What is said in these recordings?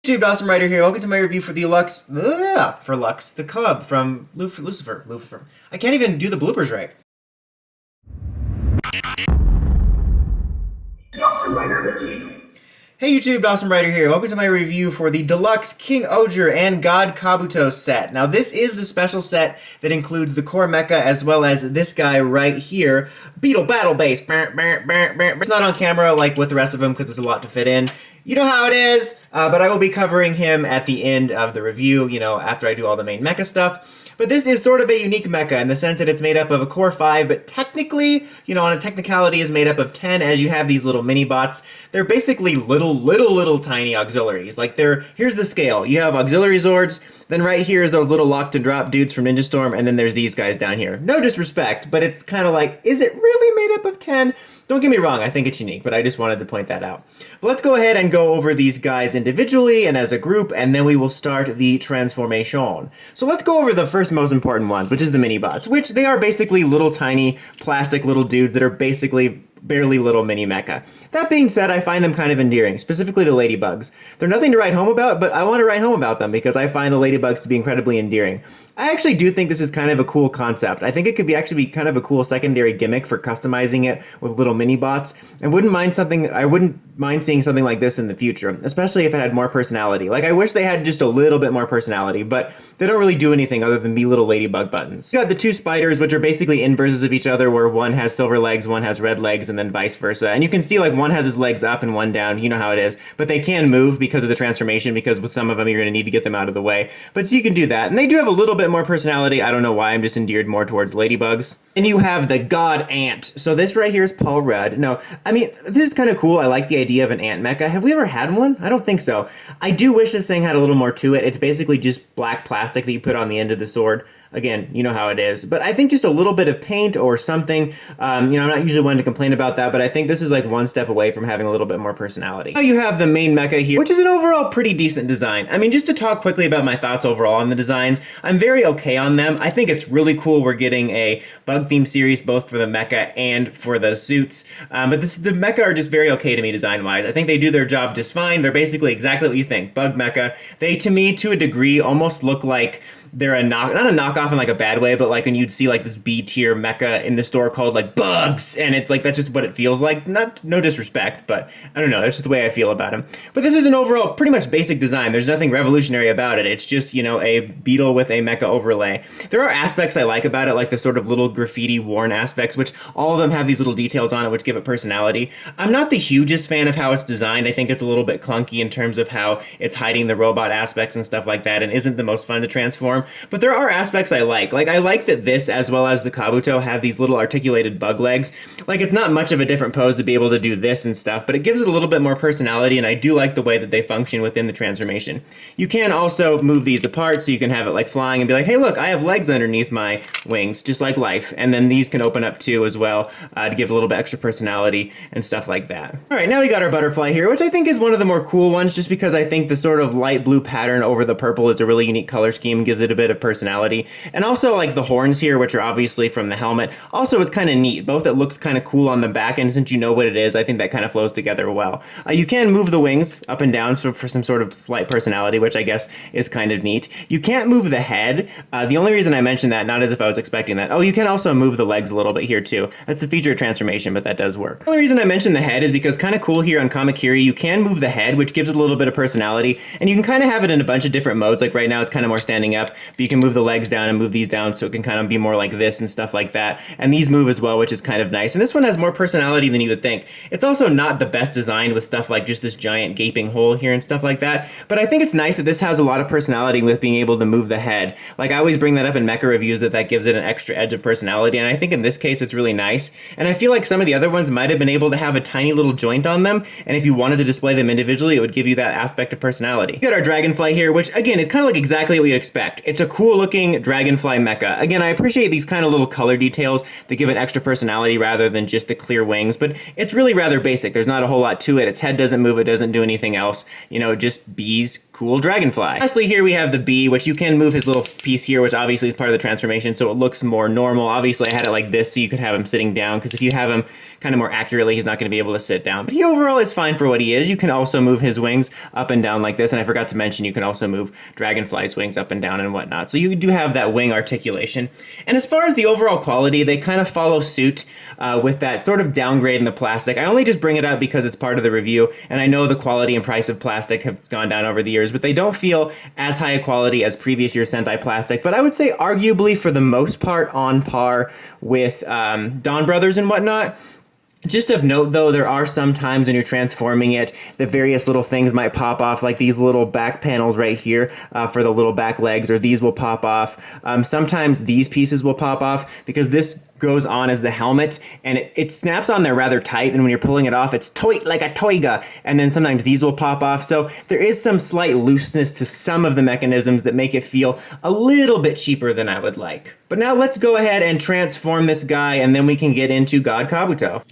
YouTube, Awesome Writer here. Welcome to my review for the Lux, the club from Lucifer. I can't even do the bloopers right. Awesome Writer review. Hey YouTube, Awesome Writer here. Welcome to my review for the deluxe King-Ohger and God Kabuto set. Now this is the special set that includes the core mecha as well as this guy right here, Beetle Battle Base. It's not on camera like with the rest of them because there's a lot to fit in. You know how it is, but I will be covering him at the end of the review, after I do all the main mecha stuff. But this is sort of a unique mecha in the sense that it's made up of a core 5, but technically, on a technicality, is made up of 10 as you have these little mini-bots. They're basically little tiny auxiliaries. Like here's the scale. You have auxiliary Zords, then right here is those little lock to drop dudes from Ninja Storm, and then there's these guys down here. No disrespect, but it's kind of like, is it really made up of 10? Don't get me wrong, I think it's unique, but I just wanted to point that out. But let's go ahead and go over these guys individually and as a group, and then we will start the transformation. So let's go over the first most important one, which is the mini-bots, which they are basically little tiny plastic little dudes that are basically barely little mini mecha. That being said, I find them kind of endearing, specifically the ladybugs. They're nothing to write home about, but I want to write home about them because I find the ladybugs to be incredibly endearing. I actually do think this is kind of a cool concept. I think it could actually be kind of a cool secondary gimmick for customizing it with little mini bots. I wouldn't mind seeing something like this in the future, especially if it had more personality. Like, I wish they had just a little bit more personality, but they don't really do anything other than be little ladybug buttons. You got the two spiders, which are basically inverses of each other, where one has silver legs, one has red legs, and then vice versa. And you can see like one has his legs up and one down, you know how it is. But they can move because of the transformation, because with some of them you're going to need to get them out of the way. But so you can do that. And they do have a little bit more personality. I don't know why, I'm just endeared more towards ladybugs. And you have the God Ant. So this right here is Paul Rudd. No, I mean, this is kind of cool. I like the idea of an ant mecha. Have we ever had one? I don't think so. I do wish this thing had a little more to it. It's basically just black plastic that you put on the end of the sword. Again, you know how it is. But I think just a little bit of paint or something, I'm not usually one to complain about that, but I think this is like one step away from having a little bit more personality. Now you have the main mecha here, which is an overall pretty decent design. I mean, just to talk quickly about my thoughts overall on the designs, I'm very okay on them. I think it's really cool we're getting a bug-themed series both for the mecha and for the suits. But the mecha are just very okay to me design-wise. I think they do their job just fine. They're basically exactly what you think, bug mecha. They, to me, to a degree, almost look like they're not a knockoff in like a bad way, but like when you'd see like this B-tier mecha in the store called like Bugs, and it's like that's just what it feels like. No disrespect, but I don't know, that's just the way I feel about them. But this is an overall pretty much basic design. There's nothing revolutionary about it. It's just, a beetle with a mecha overlay. There are aspects I like about it, like the sort of little graffiti worn aspects, which all of them have these little details on it which give it personality. I'm not the hugest fan of how it's designed. I think it's a little bit clunky in terms of how it's hiding the robot aspects and stuff like that, and isn't the most fun to transform. But there are aspects I like. Like, I like that this, as well as the Kabuto, have these little articulated bug legs. Like, it's not much of a different pose to be able to do this and stuff, but it gives it a little bit more personality, and I do like the way that they function within the transformation. You can also move these apart, so you can have it, like, flying and be like, hey, look, I have legs underneath my wings, just like life. And then these can open up, too, as well, to give it a little bit extra personality and stuff like that. All right, now we got our butterfly here, which I think is one of the more cool ones, just because I think the sort of light blue pattern over the purple is a really unique color scheme, gives it a bit of personality. And also like the horns here, which are obviously from the helmet, also is kind of neat. Both it looks kind of cool on the back, and since you know what it is, I think that kind of flows together well. You can move the wings up and down for some sort of slight personality, which I guess is kind of neat. You can't move the head. The only reason I mentioned that, not as if I was expecting that. Oh, you can also move the legs a little bit here too. That's a feature of transformation, but that does work. The only reason I mentioned the head is because kind of cool here on Kamakiri, you can move the head, which gives it a little bit of personality, and you can kind of have it in a bunch of different modes. Like right now it's kind of more standing up, but you can move the legs down and move these down so it can kind of be more like this and stuff like that. And these move as well, which is kind of nice. And this one has more personality than you would think. It's also not the best designed with stuff like just this giant gaping hole here and stuff like that. But I think it's nice that this has a lot of personality with being able to move the head. Like I always bring that up in mecha reviews, that gives it an extra edge of personality. And I think in this case it's really nice. And I feel like some of the other ones might have been able to have a tiny little joint on them. And if you wanted to display them individually, it would give you that aspect of personality. We got our dragonfly here, which again is kind of like exactly what you'd expect. It's a cool looking dragonfly mecha. Again, I appreciate these kind of little color details that give it extra personality rather than just the clear wings, but it's really rather basic. There's not a whole lot to it. Its head doesn't move, it doesn't do anything else. You know, just B's cool dragonfly. Lastly, here we have the B, which you can move his little piece here, which obviously is part of the transformation, so it looks more normal. Obviously, I had it like this so you could have him sitting down, because if you have him kind of more accurately, he's not going to be able to sit down. But he overall is fine for what he is. You can also move his wings up and down like this, and I forgot to mention you can also move Dragonfly's wings up and down and whatnot. So you do have that wing articulation. And as far as the overall quality, they kind of follow suit with that sort of downgrade in the plastic. I only just bring it up because it's part of the review, and I know the quality and price of plastic have gone down over the years, but they don't feel as high a quality as previous year Sentai plastic. But I would say arguably for the most part on par with Dawn Brothers and whatnot. Just of note, though, there are some times when you're transforming it, the various little things might pop off, like these little back panels right here for the little back legs, or these will pop off. Sometimes these pieces will pop off because this goes on as the helmet, and it snaps on there rather tight, and when you're pulling it off, it's tight like a toiga, and then sometimes these will pop off. So there is some slight looseness to some of the mechanisms that make it feel a little bit cheaper than I would like. But now let's go ahead and transform this guy, and then we can get into God Kabuto.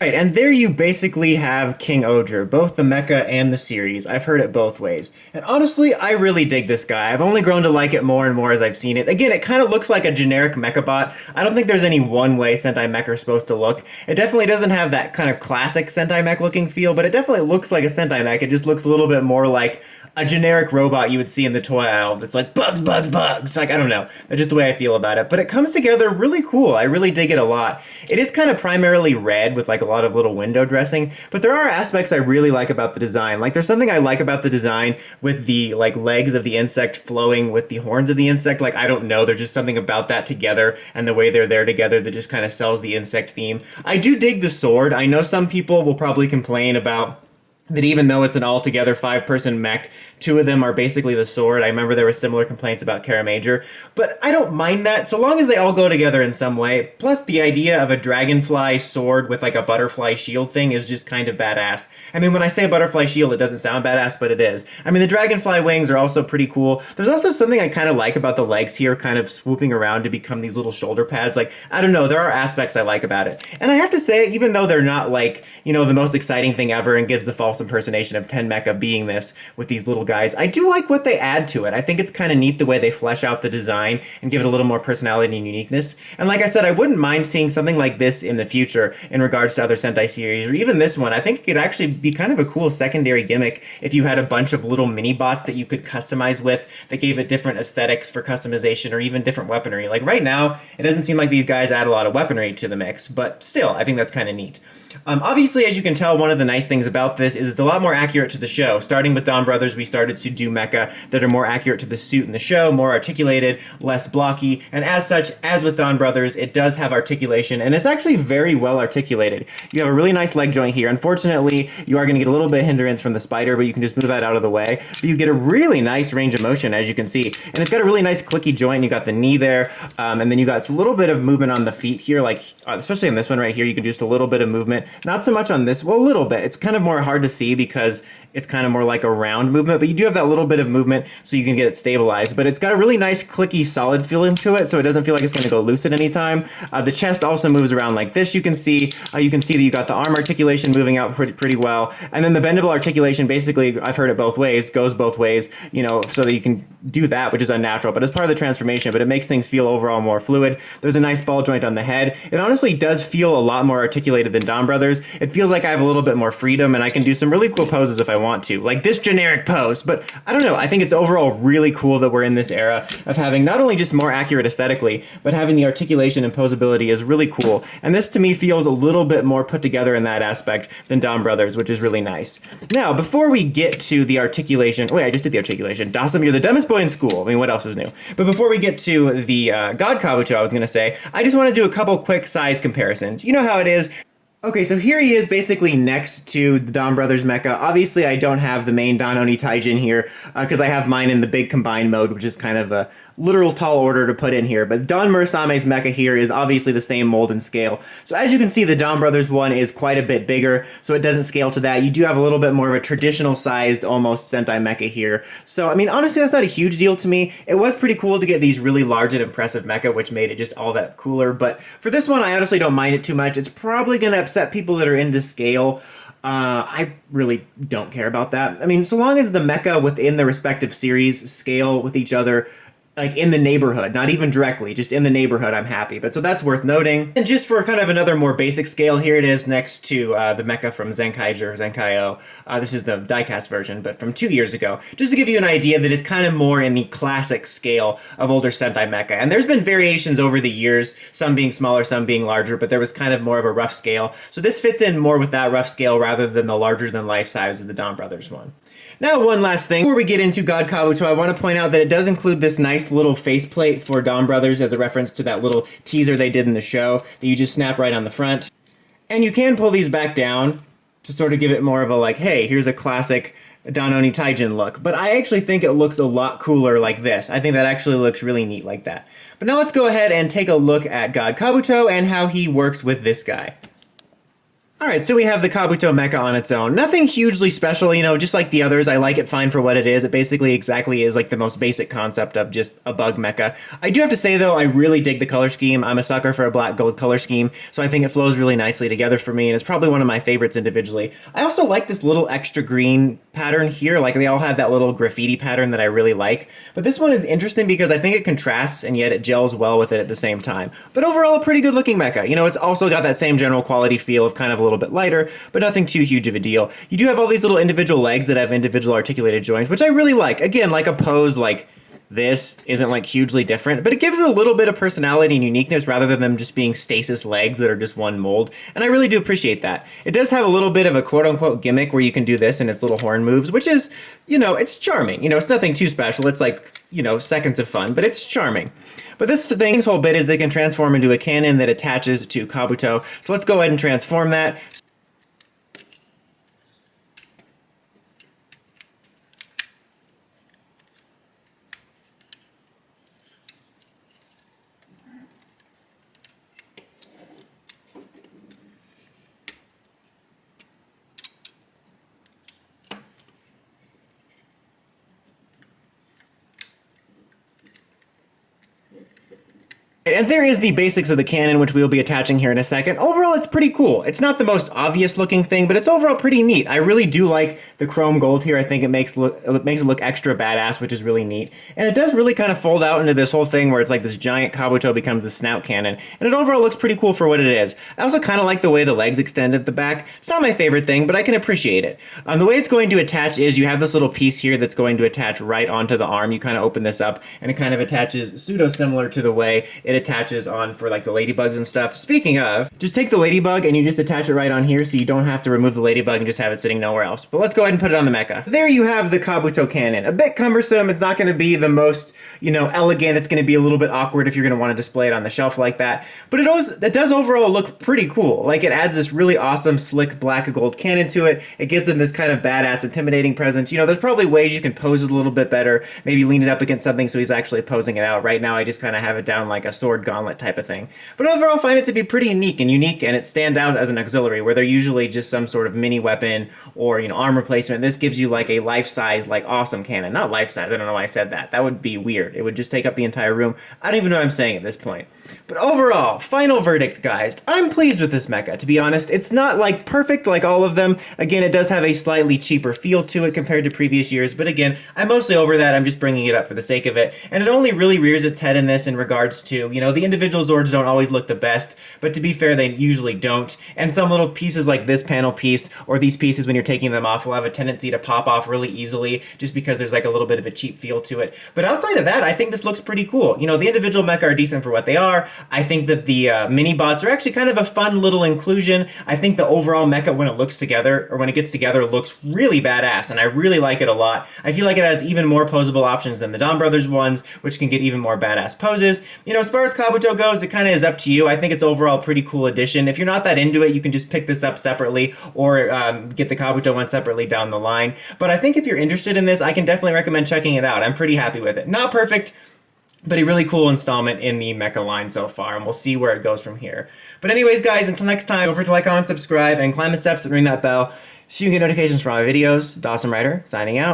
Right, and there you basically have King-Ohger, both the mecha and the series. I've heard it both ways. And honestly, I really dig this guy. I've only grown to like it more and more as I've seen it. Again, it kind of looks like a generic mecha bot. I don't think there's any one way Sentai mech are supposed to look. It definitely doesn't have that kind of classic Sentai mech looking feel, but it definitely looks like a Sentai mech. It just looks a little bit more like a generic robot you would see in the toy aisle that's like, bugs, bugs, bugs. Like, I don't know. That's just the way I feel about it. But it comes together really cool. I really dig it a lot. It is kind of primarily red with like a lot of little window dressing, but there are aspects I really like about the design. Like, there's something I like about the design with the like legs of the insect flowing with the horns of the insect. Like, I don't know. There's just something about that together and the way they're there together that just kind of sells the insect theme. I do dig the sword. I know some people will probably complain about that even though it's an altogether 5-person mech, 2 of them are basically the sword. I remember there were similar complaints about Kara Major, but I don't mind that so long as they all go together in some way. Plus, the idea of a dragonfly sword with like a butterfly shield thing is just kind of badass. I mean, when I say butterfly shield, it doesn't sound badass, but it is. I mean, the dragonfly wings are also pretty cool. There's also something I kind of like about the legs here, kind of swooping around to become these little shoulder pads. Like, I don't know, there are aspects I like about it. And I have to say, even though they're not like, you know, the most exciting thing ever and gives the false impersonation of Ten Mecha being this with these little guys, I do like what they add to it. I think it's kind of neat the way they flesh out the design and give it a little more personality and uniqueness. And like I said, I wouldn't mind seeing something like this in the future in regards to other Sentai series, or even this one. I think it could actually be kind of a cool secondary gimmick if you had a bunch of little mini bots that you could customize with that gave it different aesthetics for customization or even different weaponry. Like right now, it doesn't seem like these guys add a lot of weaponry to the mix, but still, I think that's kind of neat. Obviously, as you can tell, one of the nice things about this is it's a lot more accurate to the show. Starting with Dawn Brothers, we started to do mecha that are more accurate to the suit in the show, more articulated, less blocky, and as such, as with Dawn Brothers, it does have articulation, and it's actually very well articulated. You have a really nice leg joint here. Unfortunately, you are going to get a little bit of hindrance from the spider, but you can just move that out of the way. But you get a really nice range of motion, as you can see, and it's got a really nice clicky joint. You got the knee there, and then you got a little bit of movement on the feet here, like especially in this one right here, you can do just a little bit of movement. Not so much on this, well, a little bit. It's kind of more hard to see because it's kind of more like a round movement, but you do have that little bit of movement so you can get it stabilized. But it's got a really nice clicky solid feeling to it, so it doesn't feel like it's going to go loose at any time. The chest also moves around like this. You can see that you got the arm articulation moving out pretty well, and then the bendable articulation, basically, I've heard it both ways, goes both ways, you know, so that you can do that, which is unnatural, but it's part of the transformation, but it makes things feel overall more fluid. There's a nice ball joint on the head. It honestly does feel a lot more articulated than Dawn Brothers. It feels like I have a little bit more freedom, and I can do some really cool poses if I want to, like this generic pose. But I don't know, I think it's overall really cool that we're in this era of having not only just more accurate aesthetically, but having the articulation and posability is really cool. And this to me feels a little bit more put together in that aspect than Dawn Brothers, which is really nice. Now, before we get to the articulation, wait, I just did the articulation. Dawson, you're the dumbest boy in school. I mean, what else is new? But before we get to the God Kabuto, I was going to say, I just want to do a couple quick size comparisons. You know how it is. Okay, so here he is basically next to the Dawn Brothers mecha. Obviously, I don't have the main Don Oni Taijin here because I have mine in the big combined mode, which is kind of a literal tall order to put in here. But Don Murasame's mecha here is obviously the same mold and scale. So as you can see, the Dawn Brothers one is quite a bit bigger, so it doesn't scale to that. You do have a little bit more of a traditional sized, almost Sentai mecha here. So, I mean, honestly, that's not a huge deal to me. It was pretty cool to get these really large and impressive mecha, which made it just all that cooler. But for this one, I honestly don't mind it too much. It's probably going to upset people that are into scale. I really don't care about that. I mean, so long as the mecha within the respective series scale with each other, like in the neighborhood, not even directly, just in the neighborhood, I'm happy. But so that's worth noting. And just for kind of another more basic scale, here it is next to the mecha from Zenkaiger, Zenkai-O. This is the diecast version, but from 2 years ago. Just to give you an idea that it's kind of more in the classic scale of older Sentai mecha. And there's been variations over the years, some being smaller, some being larger, but there was kind of more of a rough scale. So this fits in more with that rough scale rather than the larger than life size of the Dawn Brothers one. Now, one last thing. Before we get into God Kabuto, I want to point out that it does include this nice little faceplate for Dawn Brothers as a reference to that little teaser they did in the show that you just snap right on the front. And you can pull these back down to sort of give it more of a like, hey, here's a classic Don Oni Taijin look. But I actually think it looks a lot cooler like this. I think that actually looks really neat like that. But now let's go ahead and take a look at God Kabuto and how he works with this guy. Alright, so we have the Kabuto mecha on its own. Nothing hugely special, you know, just like the others. I like it fine for what it is. It basically exactly is like the most basic concept of just a bug mecha. I do have to say, though, I really dig the color scheme. I'm a sucker for a black-gold color scheme, so I think it flows really nicely together for me, and it's probably one of my favorites individually. I also like this little extra green pattern here. Like, they all have that little graffiti pattern that I really like. But this one is interesting because I think it contrasts, and yet it gels well with it at the same time. But overall, a pretty good-looking mecha. You know, it's also got that same general quality feel of kind of a little bit lighter, but nothing too huge of a deal. You do have all these little individual legs that have individual articulated joints, which I really like. Again, like a pose like this isn't like hugely different, but it gives it a little bit of personality and uniqueness rather than them just being stasis legs that are just one mold, and I really do appreciate that. It does have a little bit of a quote-unquote gimmick where you can do this and its little horn moves, which is, you know, it's charming. You know, it's nothing too special. It's like, you know, seconds of fun, but it's charming. But this thing's whole bit is they can transform into a cannon that attaches to Kabuto, so let's go ahead and transform that. And there is the basics of the cannon, which we will be attaching here in a second. Overall, it's pretty cool. It's not the most obvious looking thing, but it's overall pretty neat. I really do like the chrome gold here. I think it makes it look extra badass, which is really neat. And it does really kind of fold out into this whole thing where it's like this giant Kabuto becomes the snout cannon. And it overall looks pretty cool for what it is. I also kind of like the way the legs extend at the back. It's not my favorite thing, but I can appreciate it. The way it's going to attach is you have this little piece here that's going to attach right onto the arm. You kind of open this up, and it kind of attaches pseudo-similar to the way it attaches on for like the ladybugs and stuff. Speaking of, just take the ladybug and you just attach it right on here so you don't have to remove the ladybug and just have it sitting nowhere else. But let's go ahead and put it on the mecha. There you have the Kabuto cannon. A bit cumbersome. It's not going to be the most, you know, elegant. It's going to be a little bit awkward if you're going to want to display it on the shelf like that. But it does overall look pretty cool. Like, it adds this really awesome slick black and gold cannon to it. It gives them this kind of badass intimidating presence. You know, there's probably ways you can pose it a little bit better. Maybe lean it up against something so he's actually posing it out. Right now I just kind of have it down like a sword gauntlet type of thing. But overall, I find it to be pretty unique, and it stands out as an auxiliary, where they're usually just some sort of mini weapon or, arm replacement. This gives you like a life-size, like, awesome cannon. Not life-size, I don't know why I said that. That would be weird. It would just take up the entire room. I don't even know what I'm saying at this point. But overall, final verdict, guys. I'm pleased with this mecha, to be honest. It's not, like, perfect like all of them. Again, it does have a slightly cheaper feel to it compared to previous years, but again, I'm mostly over that. I'm just bringing it up for the sake of it. And it only really rears its head in this in regards to, the individual Zords don't always look the best, but to be fair, they usually don't. And some little pieces like this panel piece, or these pieces when you're taking them off, will have a tendency to pop off really easily, just because there's like a little bit of a cheap feel to it. But outside of that, I think this looks pretty cool. The individual mecha are decent for what they are. I think that the mini-bots are actually kind of a fun little inclusion. I think the overall mecha, when it looks together, or when it gets together, looks really badass, and I really like it a lot. I feel like it has even more posable options than the Don Brothers ones, which can get even more badass poses. As far as Kabuto goes, it kind of is up to you. I think it's overall a pretty cool addition. If you're not that into it, you can just pick this up separately, or get the Kabuto one separately down the line. But I think if you're interested in this, I can definitely recommend checking it out. I'm pretty happy with it. Not perfect, but a really cool installment in the mecha line so far, and we'll see where it goes from here. But anyways, guys, until next time, don't forget to like, comment, subscribe, and climb the steps and ring that bell so you can get notifications for all my videos. Dawson Ryder, signing out.